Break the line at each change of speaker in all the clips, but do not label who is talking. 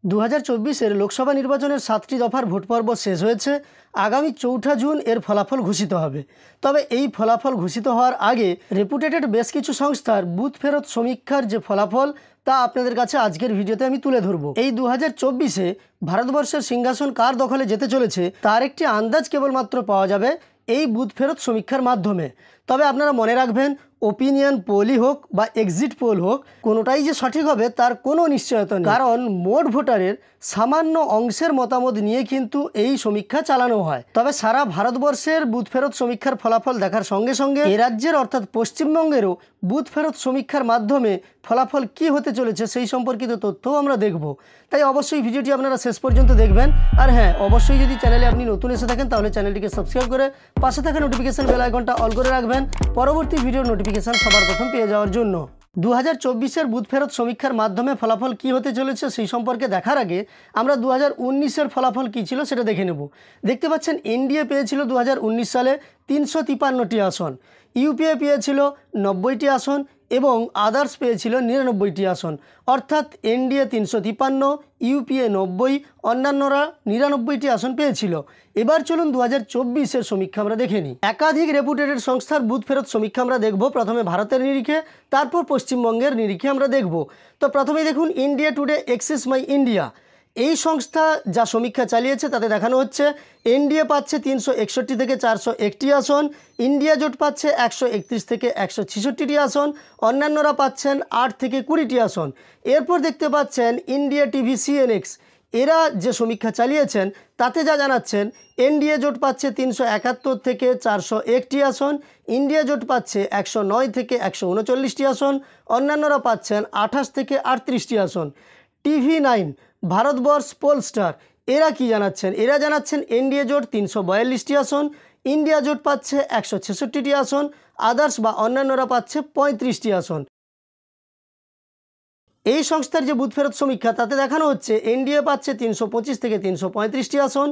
2024-এর লোকসভা নির্বাচনের 7টি দফার ভোট পর্ব শেষ হয়েছে। আগামী 4 জুন এর ফলাফল ঘোষিত হবে। তবে এই ফলাফল ঘোষিত হওয়ার আগে রেপুটেটেড বেশ কিছু সংস্থার বুথ ফেরত সমীক্ষার যে ফলাফল তা আপনাদের কাছে আজকের ভিডিওতে আমি তুলে ধরব। এই 2024-এ ভারতবর্ষের সিংহাসন কার দখলে যেতে চলেছে তার একটি আন্দাজ কেবলমাত্র পাওয়া যাবে এই বুথ ফেরত সমীক্ষার মাধ্যমে। তবে আপনারা মনে রাখবেন, ওপিনিয়ন পোলই হোক বা এক্সিট পোল হোক, কোনোটাই যে সঠিক হবে তার কোনো নিশ্চয়তা নেই, কারণ মোট ভোটারের সামান্য অংশের মতামত নিয়ে কিন্তু এই সমীক্ষা চালানো হয়। তবে সারা ভারতবর্ষের বুথ ফেরত সমীক্ষার ফলাফল দেখার সঙ্গে সঙ্গে এ রাজ্যের অর্থাৎ পশ্চিমবঙ্গেরও বুথ ফেরত সমীক্ষার মাধ্যমে ফলাফল কি হতে চলেছে সেই সম্পর্কিত তথ্যও আমরা দেখব। তাই অবশ্যই ভিডিওটি আপনারা শেষ পর্যন্ত দেখবেন। আর হ্যাঁ, অবশ্যই যদি চ্যানেলে আপনি নতুন এসে থাকেন তাহলে চ্যানেলটিকে সাবস্ক্রাইব করে পাশে থাকা নোটিফিকেশন বেল আইকনটা অল করে রাখবেন পরবর্তী ভিডিওর নোটিফিকেশন সবার প্রথম পেয়ে যাওয়ার জন্য। 2024-এর বুথ ফেরত সমীক্ষার মাধ্যমে ফলাফল কি হতে চলেছে সেই সম্পর্কে দেখার আগে আমরা 2019-এর ফলাফল কী ছিল সেটা দেখে নেব। দেখতে পাচ্ছেন, এনডিএ পেয়েছিল 2019 সালে 353টি আসন, ইউপিএ পেয়েছিল 90টি আসন এবং আদার্স পেয়েছিল 99টি আসন। অর্থাৎ এনডিএ 353, ইউপিএ 90, অন্যান্যরা 99টি আসন পেয়েছিল। এবার চলুন 2024-এর সমীক্ষা আমরা দেখে নিই। একাধিক রেপুটেটেড সংস্থার বুথ ফেরত সমীক্ষা আমরা দেখব। প্রথমে ভারতের নিরিখে, তারপর পশ্চিমবঙ্গের নিরিখে আমরা দেখব। তো প্রথমেই দেখুন, India Today Axis My India এই সংস্থা যা সমীক্ষা চালিয়েছে তাতে দেখানো হচ্ছে এনডিএ পাচ্ছে 361 থেকে 401টি আসন, ইন্ডিয়া জোট পাচ্ছে 131 থেকে 166টি আসন, অন্যান্যরা পাচ্ছেন 8 থেকে 20টি আসন। এরপর দেখতে পাচ্ছেন ইন্ডিয়া টিভি সিএনএক্স, এরা যে সমীক্ষা চালিয়েছেন তাতে যা জানাচ্ছেন এনডিএ জোট পাচ্ছে 371 থেকে 401টি আসন, ইন্ডিয়া জোট পাচ্ছে 109 থেকে 139টি আসন, অন্যান্যরা পাচ্ছেন 28 থেকে 38টি আসন। টিভি 9 ভারতবর্ষ পোলস্টার, এরা কি জানাচ্ছেন? এরা জানাচ্ছেন এনডিএ জোট 342টি আসন, ইন্ডিয়া জোট পাচ্ছে 166টি আসন, আদার্স বা অন্যান্যরা পাচ্ছে 35টি আসন। এই সংস্থার যে বুথ ফেরত সমীক্ষা তাতে দেখানো হচ্ছে এনডিএ পাচ্ছে 325 থেকে 335টি আসন,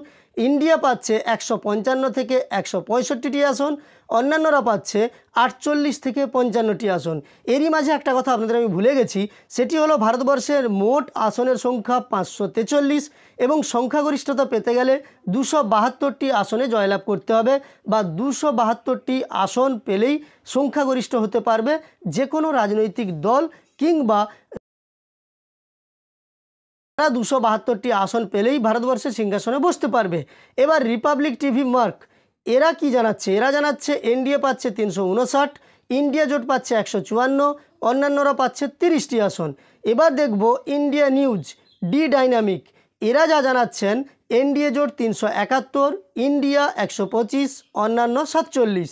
ইন্ডিয়া পাচ্ছে 155 থেকে 165টি আসন, অন্যান্যরা পাচ্ছে 48 থেকে 55টি আসন। এরই মাঝে একটা কথা আপনাদের আমি ভুলে গেছি, সেটি হলো ভারতবর্ষের মোট আসনের সংখ্যা 543 এবং সংখ্যাগরিষ্ঠতা পেতে গেলে 272টি আসনে জয়লাভ করতে হবে বা 272টি আসন পেলেই সংখ্যাগরিষ্ঠ হতে পারবে যে কোনো রাজনৈতিক দল, কিংবা 272টি আসন পেলেই ভারতবর্ষের সিংহাসনে বসতে পারবে। এবার রিপাবলিক টিভি মার্ক, এরা কি জানাচ্ছে? এরা জানাচ্ছে এনডিএ পাচ্ছে 359, ইন্ডিয়া জোট পাচ্ছে 154, অন্যান্যরা পাচ্ছে 30টি আসন। এবার দেখব ইন্ডিয়া নিউজ ডি ডাইনামিক, এরা যা জানাচ্ছেন এনডিএ জোট 371, ইন্ডিয়া 125, অন্যান্য 47।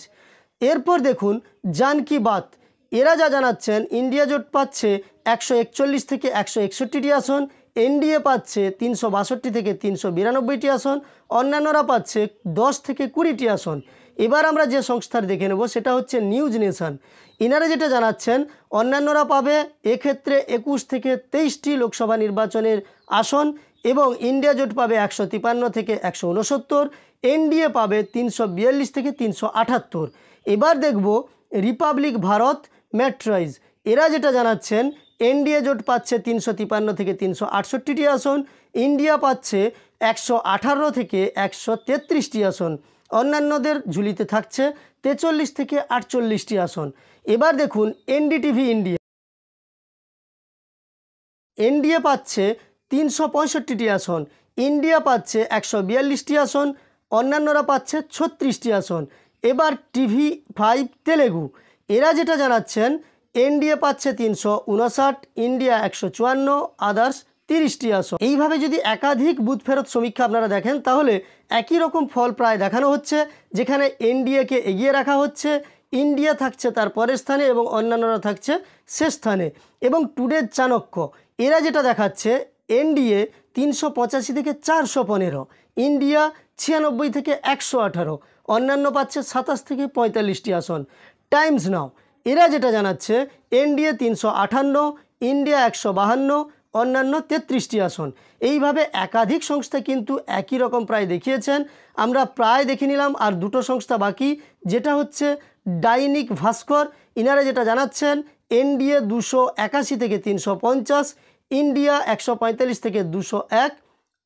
এরপর দেখুন জান কি বাত, এরা যা জানাচ্ছেন ইন্ডিয়া জোট পাচ্ছে 141 থেকে 161টি আসন, এনডিএ পাচ্ছে 362 থেকে 392টি আসন, অন্যান্যরা পাচ্ছে 10 থেকে 20টি আসন। এবার আমরা যে সংস্থার দেখে নেব সেটা হচ্ছে নিউজ নেশন, ইনারা যেটা জানাচ্ছেন অন্যান্যরা পাবে এক্ষেত্রে 21 থেকে 23টি লোকসভা নির্বাচনের আসন এবং ইন্ডিয়া জোট পাবে 153 থেকে 169, এনডিএ পাবে 342 থেকে 378। এবার দেখব রিপাবলিক ভারত ম্যাট্রাইজ, এরা যেটা জানাচ্ছেন এনডিএ জোট পাচ্ছে 353 থেকে 368টি আসন, ইন্ডিয়া পাচ্ছে 118 থেকে 133টি আসন, অন্যান্যদের ঝুলিতে থাকছে 43 থেকে 48টি আসন। এবার দেখুন এনডিটিভি ইন্ডিয়া, এনডিএ পাচ্ছে 365টি আসন, ইন্ডিয়া পাচ্ছে 142টি আসন, অন্যান্যরা পাচ্ছে 36টি আসন। এবার টিভি 5 তেলেগু, এরা যেটা জানাচ্ছেন এনডিএ পাচ্ছে 359, ইন্ডিয়া 154, আদার্স 30টি আসন। এইভাবে যদি একাধিক বুথ ফেরত সমীক্ষা আপনারা দেখেন তাহলে একই রকম ফল প্রায় দেখানো হচ্ছে, যেখানে এনডিএকে এগিয়ে রাখা হচ্ছে, ইন্ডিয়া থাকছে তার পরের স্থানে এবং অন্যান্যরা থাকছে শেষ স্থানে। এবং টুডে চাণক্য, এরা যেটা দেখাচ্ছে এনডিএ 385 থেকে 415, ইন্ডিয়া 96 থেকে 118, অন্যান্য পাচ্ছে 27 থেকে 45টি আসন। টাইমস নাও, এরা যেটা জানাচ্ছে এনডিএ 358, ইন্ডিয়া 152, অন্যান্য 33টি আসন। এইভাবে একাধিক সংস্থা কিন্তু একই রকম প্রায় দেখিয়েছেন। আমরা প্রায় দেখে নিলাম, আর দুটো সংস্থা বাকি, যেটা হচ্ছে দৈনিক ভাস্কর, ইনারা যেটা জানাচ্ছেন এনডিএ 281 থেকে 350, ইন্ডিয়া 145 থেকে 201,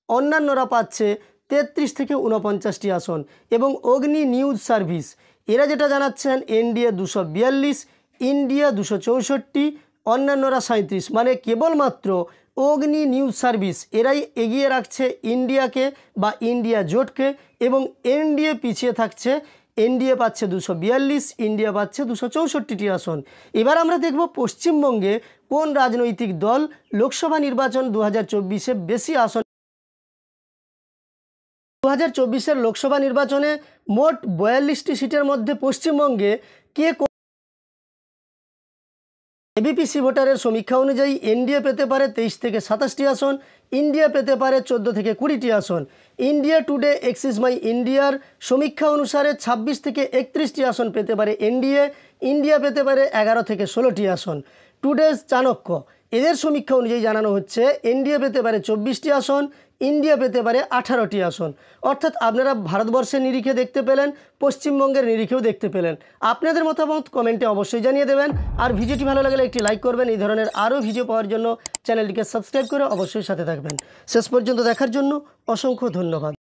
অন্যান্যরা পাচ্ছে 33 থেকে 49টি আসন। এবং অগ্নি নিউজ সার্ভিস এরা যেটা জানাচ্ছেন এনডিএ 242, ইন্ডিয়া 264, অন্যান্যরা 37, মানে কেবলমাত্র অগ্নি নিউজ সার্ভিস এরাই এগিয়ে রাখছে ইন্ডিয়াকে বা ইন্ডিয়া জোটকে, এবং এনডিএ পিছিয়ে থাকছে। এনডিএ পাচ্ছে 242, ইন্ডিয়া পাচ্ছে 264টি আসন। এবার আমরা দেখব পশ্চিমবঙ্গে কোন রাজনৈতিক দল লোকসভা নির্বাচন 2024-এ বেশি আসন। 2024-এর লোকসভা নির্বাচনে মোট 42টি সিটের মধ্যে পশ্চিমবঙ্গে কে এবিপিসি ভোটারের সমীক্ষা অনুযায়ী এনডিএ পেতে পারে 23 থেকে 27টি আসন, ইন্ডিয়া পেতে পারে 14 থেকে 20টি আসন। ইন্ডিয়া টুডে এক্সিস মাই ইন্ডিয়ার সমীক্ষা অনুসারে 26 থেকে 31টি আসন পেতে পারে এনডিএ, ইন্ডিয়া পেতে পারে 11 থেকে 16টি আসন। টুডেজ চাণক্য এদের সমীক্ষা অনুযায়ী জানানো হচ্ছে এনডিএ পেতে পারে 24টি আসন, ইন্ডিয়া পেতে পারে 18টি আসন। অর্থাৎ আপনারা ভারতবর্ষের নিরিখে দেখতে পেলেন, পশ্চিমবঙ্গের নিরিখেও দেখতে পেলেন। আপনাদের মতামত কমেন্টে অবশ্যই জানিয়ে দেবেন। আর ভিডিওটি ভালো লাগলে একটি লাইক করবেন। এই ধরনের আরও ভিডিও পাওয়ার জন্য চ্যানেলটিকে সাবস্ক্রাইব করে অবশ্যই সাথে থাকবেন। শেষ পর্যন্ত দেখার জন্য অসংখ্য ধন্যবাদ।